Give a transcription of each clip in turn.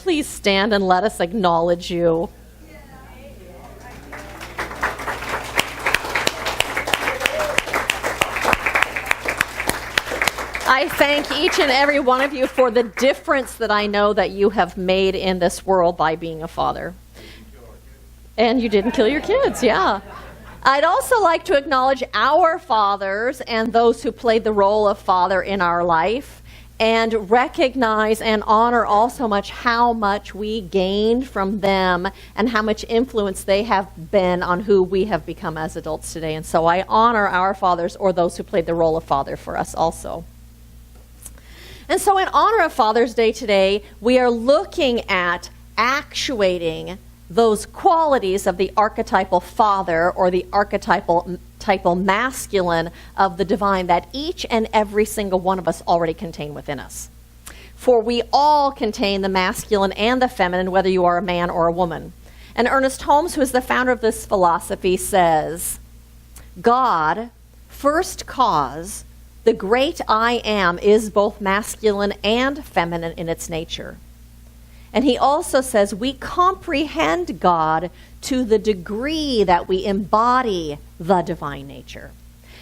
please stand and let us acknowledge you? I thank each and every one of you for the difference that I know that you have made in this world by being a father. And you didn't kill your kids, yeah. I'd also like to acknowledge our fathers and those who played the role of father in our life, and recognize and honor also how much we gained from them and how much influence they have been on who we have become as adults today. And so I honor our fathers or those who played the role of father for us also. And so in honor of Father's Day today, we are looking at actuating those qualities of the archetypal father or the archetypal masculine of the divine that each and every single one of us already contain within us. For we all contain the masculine and the feminine, whether you are a man or a woman. And Ernest Holmes, who is the founder of this philosophy, says, God, first cause, the great I am, is both masculine and feminine in its nature. And he also says we comprehend God to the degree that we embody the divine nature.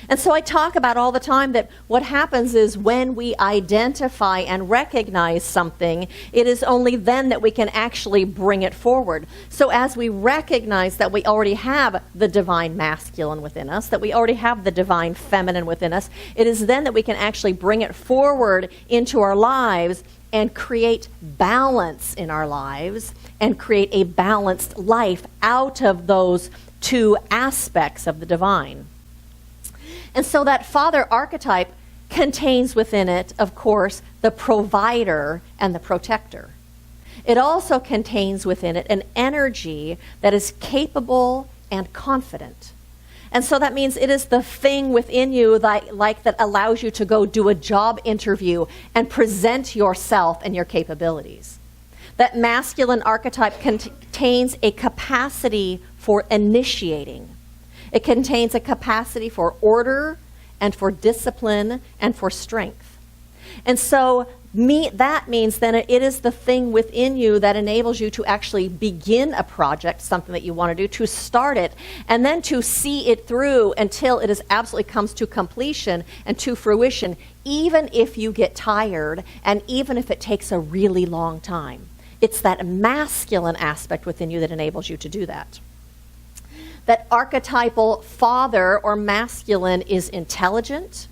And so I talk about all the time that what happens is when we identify and recognize something, it is only then that we can actually bring it forward. So as we recognize that we already have the divine masculine within us, that we already have the divine feminine within us, it is then that we can actually bring it forward into our lives and create balance in our lives and create a balanced life out of those two aspects of the divine. And so that father archetype contains within it, of course, the provider and the protector. It also contains within it an energy that is capable and confident. And so that means it is the thing within you that allows you to go do a job interview and present yourself and your capabilities. That masculine archetype contains a capacity for initiating. It contains a capacity for order and for discipline and for strength. And so that means then it is the thing within you that enables you to actually begin a project, something that you want to do, to start it, and then to see it through until it is absolutely comes to completion and to fruition, even if you get tired and even if it takes a really long time. It's that masculine aspect within you that enables you to do that. That archetypal father or masculine is intelligent,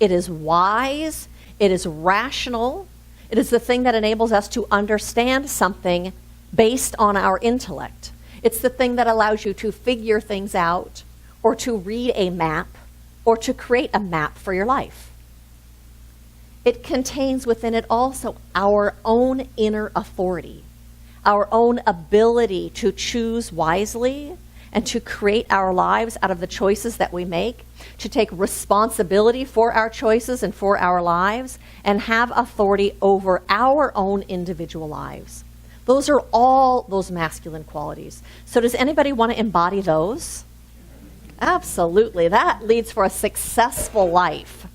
it is wise, it is rational, it is the thing that enables us to understand something based on our intellect. It's the thing that allows you to figure things out or to read a map or to create a map for your life. It contains within it also our own inner authority, our own ability to choose wisely and to create our lives out of the choices that we make, to take responsibility for our choices and for our lives, and have authority over our own individual lives. Those are all those masculine qualities. So does anybody want to embody those? Absolutely. That leads for a successful life.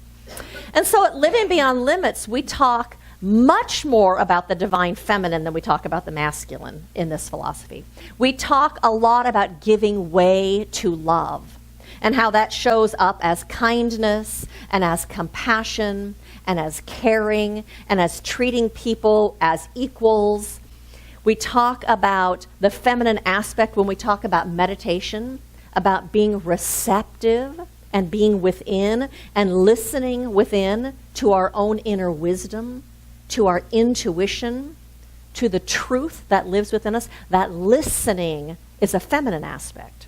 And so at Living Beyond Limits, we talk much more about the divine feminine than we talk about the masculine in this philosophy. We talk a lot about giving way to love and how that shows up as kindness and as compassion and as caring and as treating people as equals. We talk about the feminine aspect when we talk about meditation, about being receptive and being within and listening within to our own inner wisdom, to our intuition, to the truth that lives within us. That listening is a feminine aspect.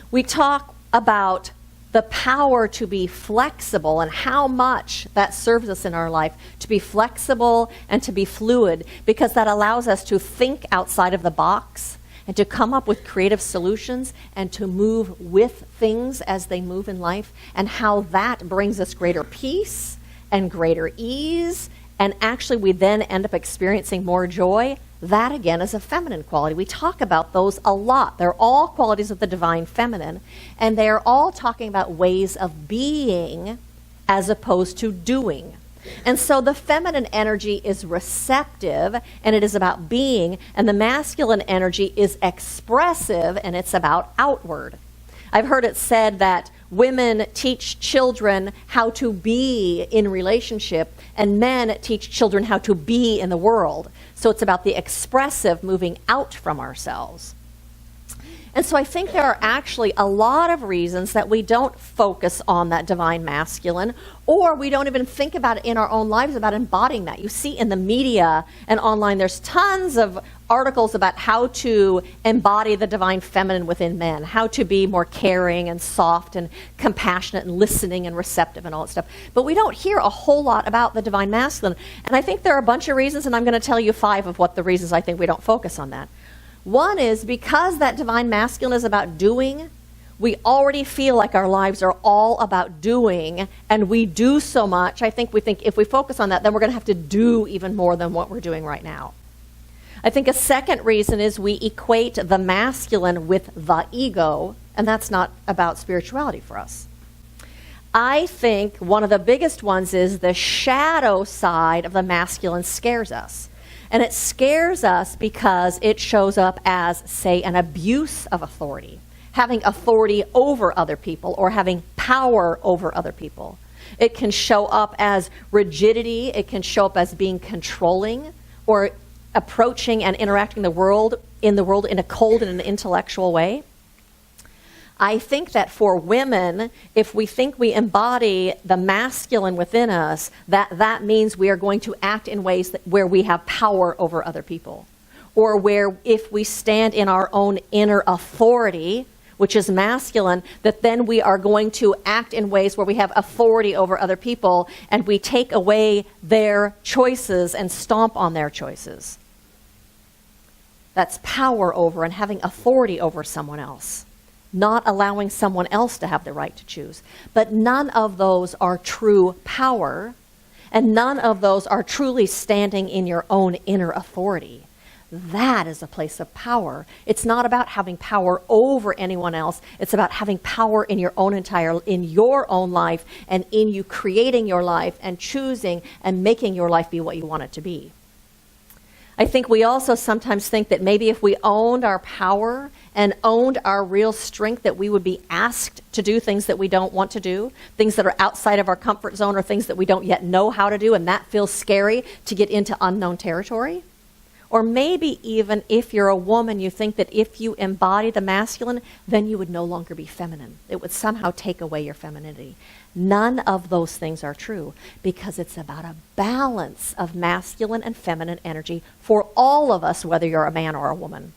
We talk about the power to be flexible and how much that serves us in our life, to be flexible and to be fluid, because that allows us to think outside of the box and to come up with creative solutions and to move with things as they move in life, and how that brings us greater peace and greater ease, and actually we then end up experiencing more joy. That again is a feminine quality. We talk about those a lot. They're all qualities of the divine feminine, and they're all talking about ways of being as opposed to doing. And so the feminine energy is receptive, and it is about being, and the masculine energy is expressive, and it's about outward. I've heard it said that women teach children how to be in relationship, and men teach children how to be in the world. So it's about the expressive moving out from ourselves. And so I think there are actually a lot of reasons that we don't focus on that divine masculine, or we don't even think about it in our own lives about embodying that. You see in the media and online, there's tons of articles about how to embody the divine feminine within men, how to be more caring and soft and compassionate and listening and receptive and all that stuff. But we don't hear a whole lot about the divine masculine. And I think there are a bunch of reasons, and I'm going to tell you 5 of what the reasons I think we don't focus on that. One is because that divine masculine is about doing, we already feel like our lives are all about doing, and we do so much. I think we think if we focus on that, then we're going to have to do even more than what we're doing right now. I think a second reason is we equate the masculine with the ego, and that's not about spirituality for us. I think one of the biggest ones is the shadow side of the masculine scares us. And it scares us because it shows up as, say, an abuse of authority, having authority over other people or having power over other people. It can show up as rigidity. It can show up as being controlling or approaching and interacting in the world in a cold and an intellectual way. I think that for women, if we think we embody the masculine within us, that means we are going to act in ways where we have power over other people. Or where if we stand in our own inner authority, which is masculine, that then we are going to act in ways where we have authority over other people and we take away their choices and stomp on their choices. That's power over and having authority over someone else. Not allowing someone else to have the right to choose. But none of those are true power, and none of those are truly standing in your own inner authority. That is a place of power. It's not about having power over anyone else. It's about having power in your own life, and in you creating your life and choosing and making your life be what you want it to be. I think we also sometimes think that maybe if we owned our power and owned our real strength, that we would be asked to do things that we don't want to do, things that are outside of our comfort zone or things that we don't yet know how to do, and that feels scary to get into unknown territory. Or maybe even if you're a woman, you think that if you embody the masculine, then you would no longer be feminine. It would somehow take away your femininity. None of those things are true because it's about a balance of masculine and feminine energy for all of us, whether you're a man or a woman.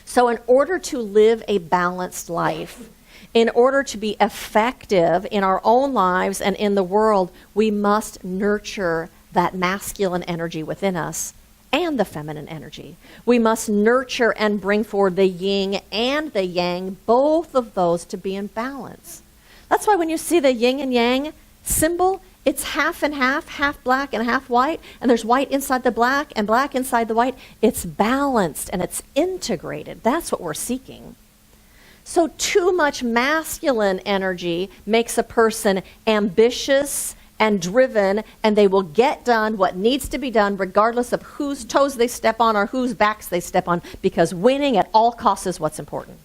So in order to live a balanced life, in order to be effective in our own lives and in the world, we must nurture that masculine energy within us and the feminine energy. We must nurture and bring forward the yin and the yang, both of those to be in balance. That's why when you see the yin and yang symbol, it's half and half black and half white, and there's white inside the black and black inside the white. It's balanced and it's integrated. That's what we're seeking. So too much masculine energy makes a person ambitious and driven, and they will get done what needs to be done regardless of whose toes they step on or whose backs they step on, because winning at all costs is what's important.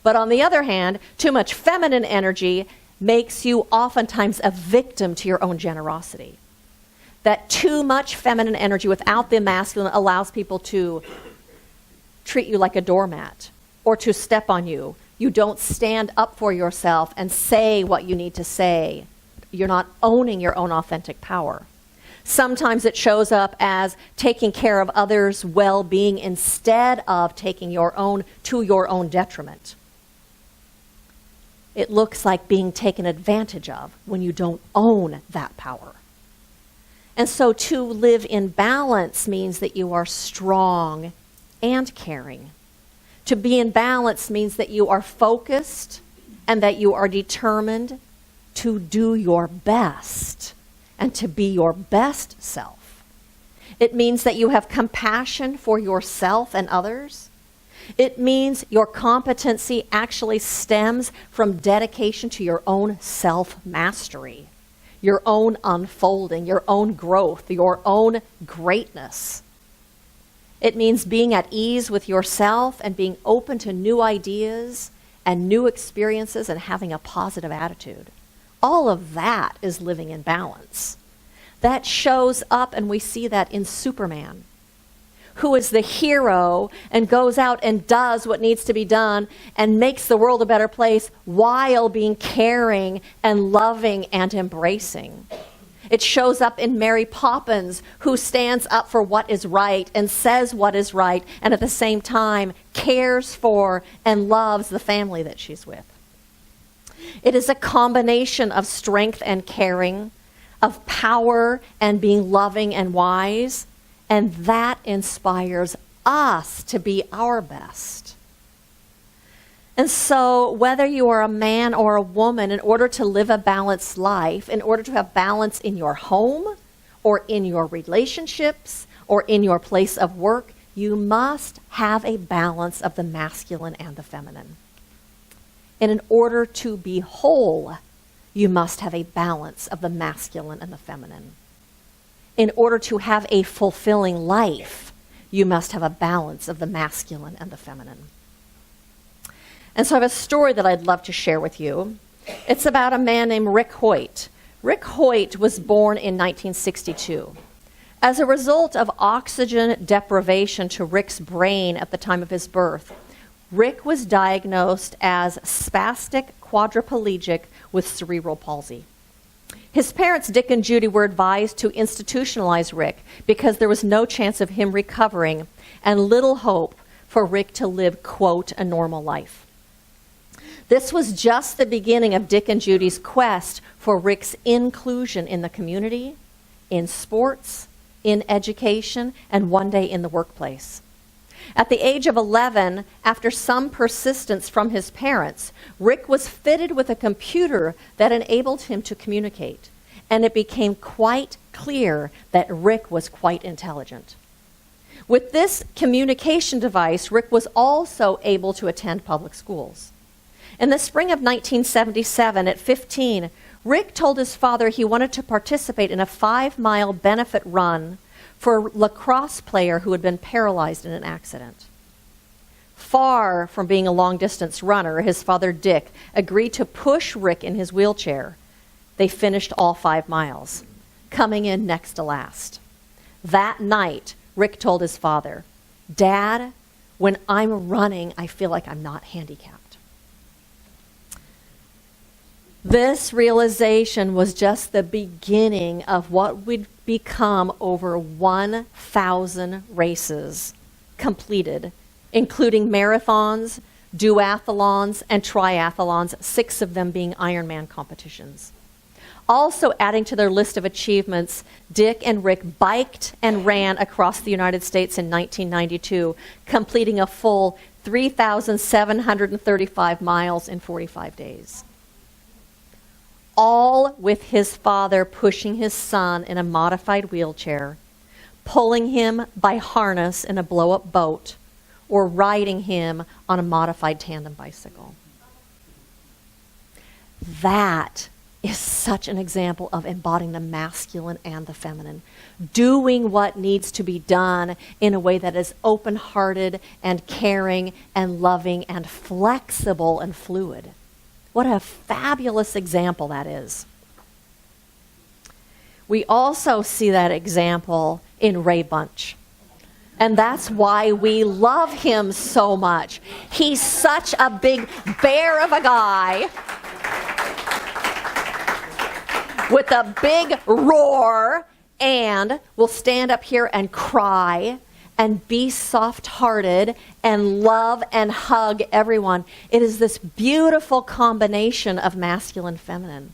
But on the other hand, too much feminine energy makes you oftentimes a victim to your own generosity. That too much feminine energy without the masculine allows people to treat you like a doormat or to step on you. You don't stand up for yourself and say what you need to say. You're not owning your own authentic power. Sometimes it shows up as taking care of others' well-being instead of taking your own to your own detriment. It looks like being taken advantage of when you don't own that power. And so to live in balance means that you are strong and caring. To be in balance means that you are focused and that you are determined to do your best and to be your best self. It means that you have compassion for yourself and others. It means your competency actually stems from dedication to your own self-mastery. your own unfolding, your own growth, your own greatness. It means being at ease with yourself and being open to new ideas and new experiences and having a positive attitude. All of that is living in balance. That shows up, and we see that in Superman, who is the hero and goes out and does what needs to be done and makes the world a better place while being caring and loving and embracing. It shows up in Mary Poppins, who stands up for what is right and says what is right, and at the same time cares for and loves the family that she's with. It is a combination of strength and caring, of power and being loving and wise, and that inspires us to be our best. And so whether you are a man or a woman, in order to live a balanced life, in order to have balance in your home or in your relationships or in your place of work, you must have a balance of the masculine and the feminine. And in order to be whole, you must have a balance of the masculine and the feminine. In order to have a fulfilling life, you must have a balance of the masculine and the feminine. And so I have a story that I'd love to share with you. It's about a man named Rick Hoyt. Rick Hoyt was born in 1962. As a result of oxygen deprivation to Rick's brain at the time of his birth, Rick was diagnosed as spastic quadriplegic with cerebral palsy. His parents, Dick and Judy, were advised to institutionalize Rick because there was no chance of him recovering and little hope for Rick to live, quote, a normal life. This was just the beginning of Dick and Judy's quest for Rick's inclusion in the community, in sports, in education, and one day in the workplace. At the age of 11, after some persistence from his parents, Rick was fitted with a computer that enabled him to communicate, and it became quite clear that Rick was quite intelligent. With this communication device, Rick was also able to attend public schools. In the spring of 1977, at 15, Rick told his father he wanted to participate in a 5-mile benefit run for a lacrosse player who had been paralyzed in an accident. Far from being a long-distance runner, his father, Dick, agreed to push Rick in his wheelchair. They finished all 5 miles, coming in next to last. That night, Rick told his father, "Dad, when I'm running, I feel like I'm not handicapped." This realization was just the beginning of what would become over 1,000 races completed, including marathons, duathlons, and triathlons, 6 of them being Ironman competitions. Also adding to their list of achievements, Dick and Rick biked and ran across the United States in 1992, completing a full 3,735 miles in 45 days. All with his father pushing his son in a modified wheelchair, pulling him by harness in a blow-up boat, or riding him on a modified tandem bicycle. That is such an example of embodying the masculine and the feminine, doing what needs to be done in a way that is open-hearted and caring and loving and flexible and fluid. What a fabulous example that is. We also see that example in Ray Bunch. And that's why we love him so much. He's such a big bear of a guy with a big roar, and will stand up here and cry and be soft-hearted and love and hug everyone. It is this beautiful combination of masculine and feminine.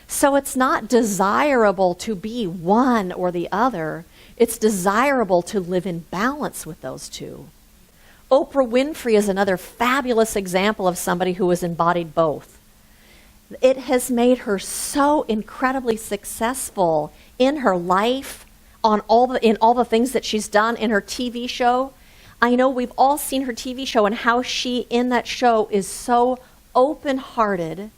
So it's not desirable to be one or the other. It's desirable to live in balance with those two. Oprah Winfrey is another fabulous example of somebody who has embodied both. It has made her so incredibly successful in her life, in all the things that she's done in her TV show. I know we've all seen her TV show and how she in that show is so open-hearted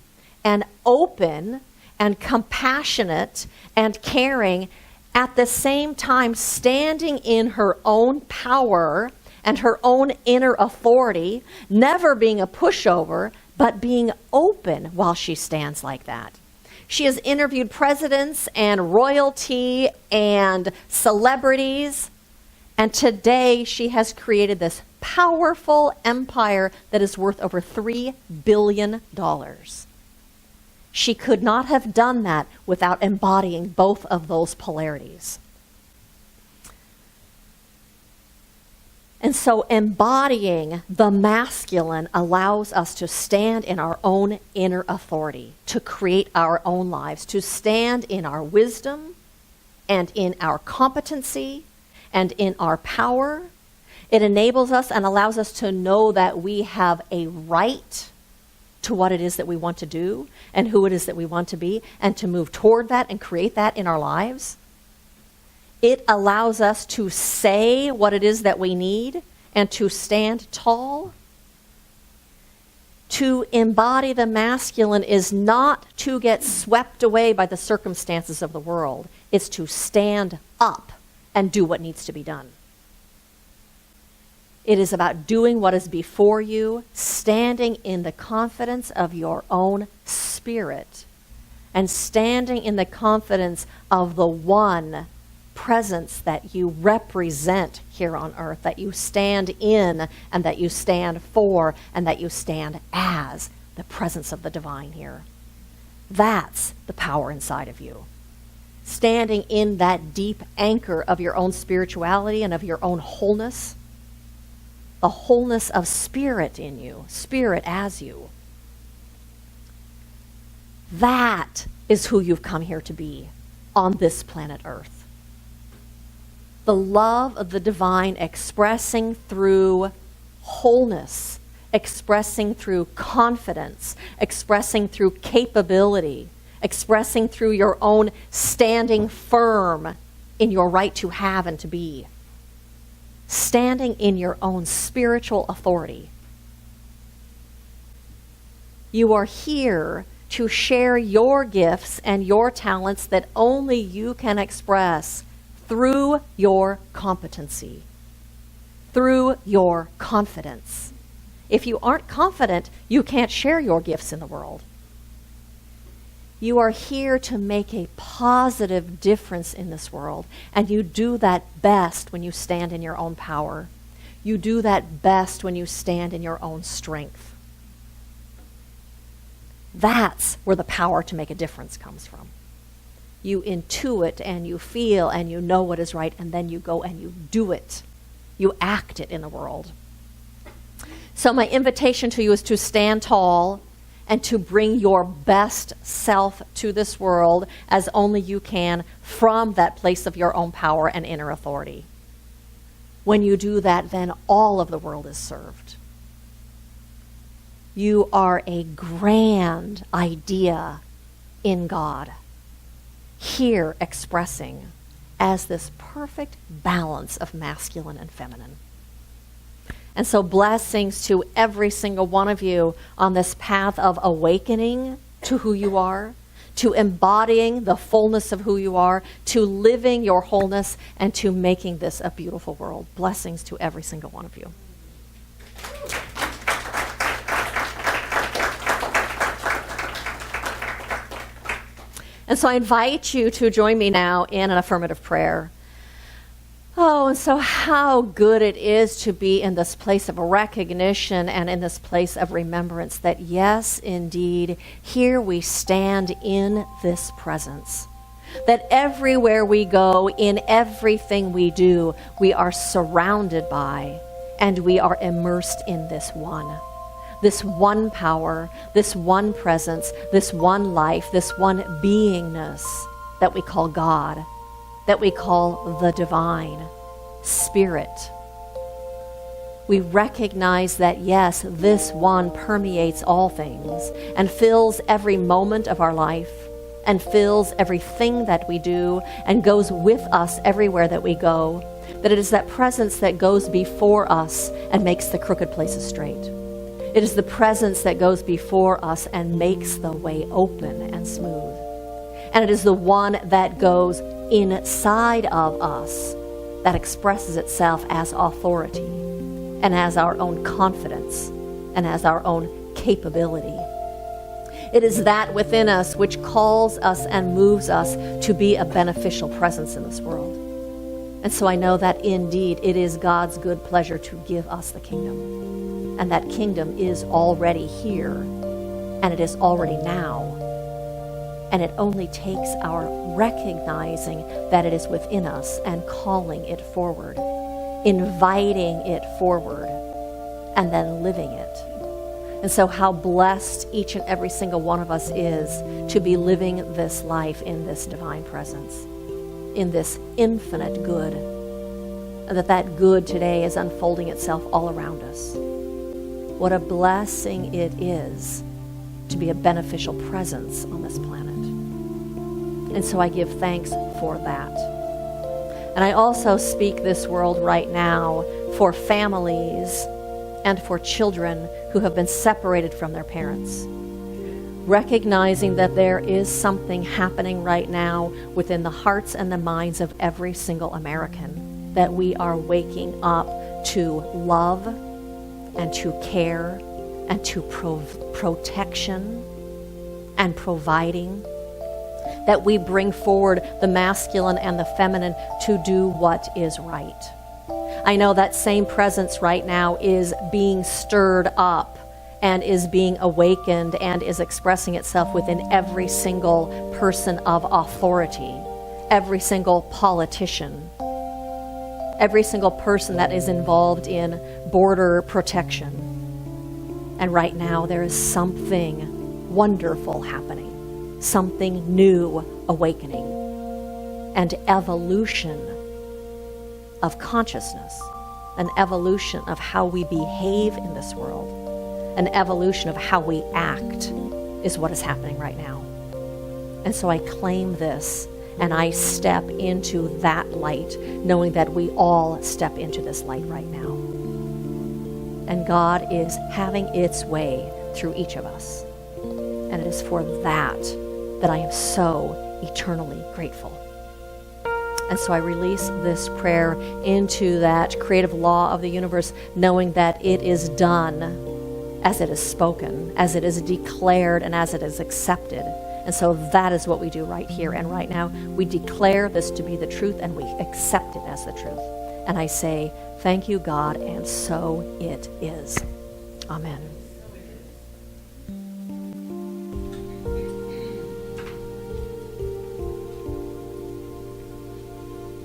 and open and compassionate and caring, at the same time standing in her own power and her own inner authority, never being a pushover, but being open while she stands like that. She has interviewed presidents and royalty and celebrities, and today she has created this powerful empire that is worth over $3 billion. She could not have done that without embodying both of those polarities. And so embodying the masculine allows us to stand in our own inner authority, to create our own lives, to stand in our wisdom and in our competency and in our power. It enables us and allows us to know that we have a right to what it is that we want to do and who it is that we want to be, and to move toward that and create that in our lives. It allows us to say what it is that we need and to stand tall. To embody the masculine is not to get swept away by the circumstances of the world. It's to stand up and do what needs to be done. It is about doing what is before you, standing in the confidence of your own spirit, and standing in the confidence of the one presence that you represent here on earth, that you stand in and that you stand for and that you stand as the presence of the divine here. That's the power inside of you. Standing in that deep anchor of your own spirituality and of your own wholeness, the wholeness of spirit in you, spirit as you. That is who you've come here to be on this planet Earth. The love of the divine expressing through wholeness, expressing through confidence, expressing through capability, expressing through your own standing firm in your right to have and to be. Standing in your own spiritual authority. You are here to share your gifts and your talents that only you can express through your competency, through your confidence. If you aren't confident, you can't share your gifts in the world. You are here to make a positive difference in this world, and you do that best when you stand in your own power. You do that best when you stand in your own strength. That's where the power to make a difference comes from. You intuit and you feel and you know what is right, and then you go and you do it. You act it in the world. So my invitation to you is to stand tall and to bring your best self to this world as only you can from that place of your own power and inner authority. When you do that, then all of the world is served. You are a grand idea in God, here expressing as this perfect balance of masculine and feminine. And so blessings to every single one of you on this path of awakening to who you are, to embodying the fullness of who you are, to living your wholeness, and to making this a beautiful world. Blessings to every single one of you. And so I invite you to join me now in an affirmative prayer. Oh, and so how good it is to be in this place of recognition and in this place of remembrance that yes, indeed, here we stand in this presence. That everywhere we go, in everything we do, we are surrounded by and we are immersed in this one power, this one presence, this one life, this one beingness that we call God, that we call the divine spirit. We recognize that, yes, this one permeates all things and fills every moment of our life and fills everything that we do and goes with us everywhere that we go, that it is that presence that goes before us and makes the crooked places straight. It is the presence that goes before us and makes the way open and smooth. And it is the one that goes inside of us that expresses itself as authority and as our own confidence and as our own capability. It is that within us which calls us and moves us to be a beneficial presence in this world. And so I know that indeed it is God's good pleasure to give us the kingdom. And that kingdom is already here, and it is already now. And it only takes our recognizing that it is within us and calling it forward, inviting it forward, and then living it. And so how blessed each and every single one of us is to be living this life in this divine presence, in this infinite good, and that good today is unfolding itself all around us. What a blessing it is to be a beneficial presence on this planet. And so I give thanks for that. And I also speak this world right now for families and for children who have been separated from their parents, recognizing that there is something happening right now within the hearts and the minds of every single American, that we are waking up to love and to care and to protection and providing, that we bring forward the masculine and the feminine to do what is right. I know that same presence right now is being stirred up and is being awakened and is expressing itself within every single person of authority, every single politician, every single person that is involved in border protection. And right now there is something wonderful happening, something new awakening, and evolution of consciousness, an evolution of how we behave in this world, an evolution of how we act is what is happening right now. And so I claim this and I step into that light, knowing that we all step into this light right now. And God is having its way through each of us. And it is for that that I am so eternally grateful. And so I release this prayer into that creative law of the universe, knowing that it is done as it is spoken, as it is declared, and as it is accepted. And so that is what we do right here and right now. We declare this to be the truth, and we accept it as the truth. And I say, thank you, God, and so it is. Amen.